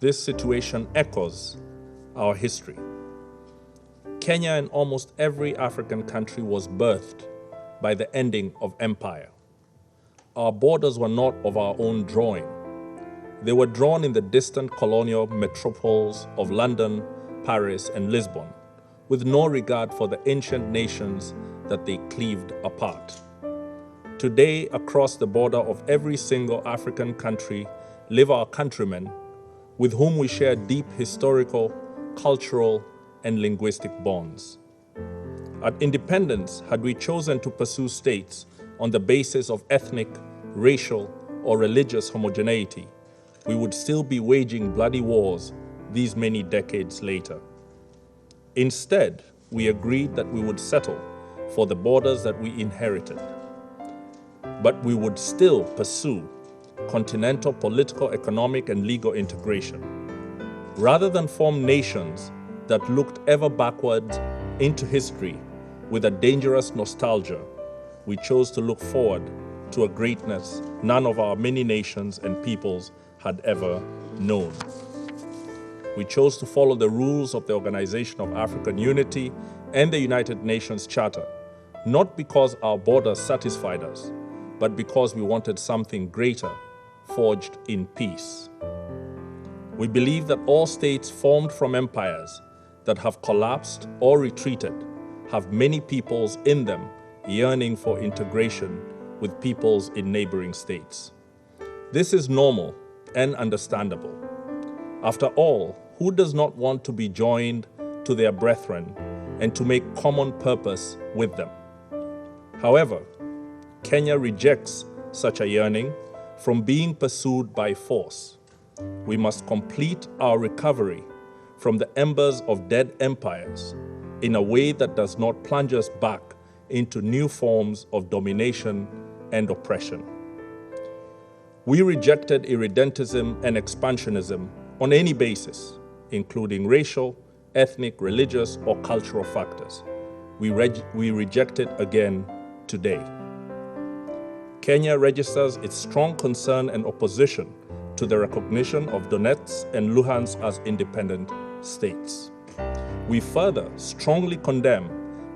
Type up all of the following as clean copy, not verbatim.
This situation echoes our history. Kenya and almost every African country was birthed by the ending of empire. Our borders were not of our own drawing. They were drawn in the distant colonial metropoles of London, Paris, and Lisbon, with no regard for the ancient nations that they cleaved apart. Today, across the border of every single African country live our countrymen with whom we share deep historical, cultural, and linguistic bonds. At independence, had we chosen to pursue states on the basis of ethnic, racial, or religious homogeneity, we would still be waging bloody wars these many decades later. Instead, we agreed that we would settle for the borders that we inherited, but we would still pursue continental political, economic, and legal integration. Rather than form nations that looked ever backwards into history with a dangerous nostalgia, we chose to look forward to a greatness none of our many nations and peoples had ever known. We chose to follow the rules of the Organization of African Unity and the United Nations Charter, not because our borders satisfied us, but because we wanted something greater, forged in peace. We believe that all states formed from empires that have collapsed or retreated have many peoples in them yearning for integration with peoples in neighboring states. This is normal and understandable. After all, who does not want to be joined to their brethren and to make common purpose with them? However, Kenya rejects such a yearning from being pursued by force. We must complete our recovery from the embers of dead empires in a way that does not plunge us back into new forms of domination and oppression. We rejected irredentism and expansionism on any basis, including racial, ethnic, religious, or cultural factors. We reject it again today. Kenya registers its strong concern and opposition to the recognition of Donetsk and Luhansk as independent states. We further strongly condemn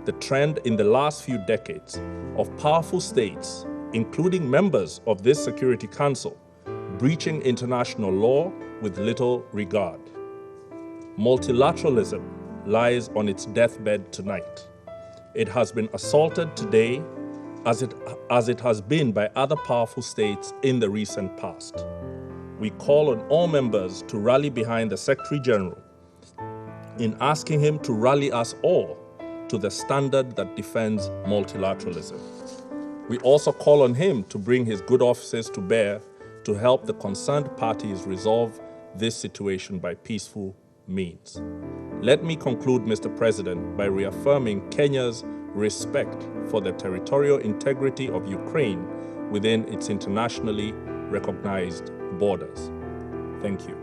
the trend in the last few decades of powerful states, including members of this Security Council, breaching international law with little regard. Multilateralism lies on its deathbed tonight. It has been assaulted today as it has been by other powerful states in the recent past. We call on all members to rally behind the Secretary General in asking him to rally us all to the standard that defends multilateralism. We also call on him to bring his good offices to bear to help the concerned parties resolve this situation by peaceful means. Let me conclude, Mr. President, by reaffirming Kenya's respect for the territorial integrity of Ukraine within its internationally recognized borders. Thank you.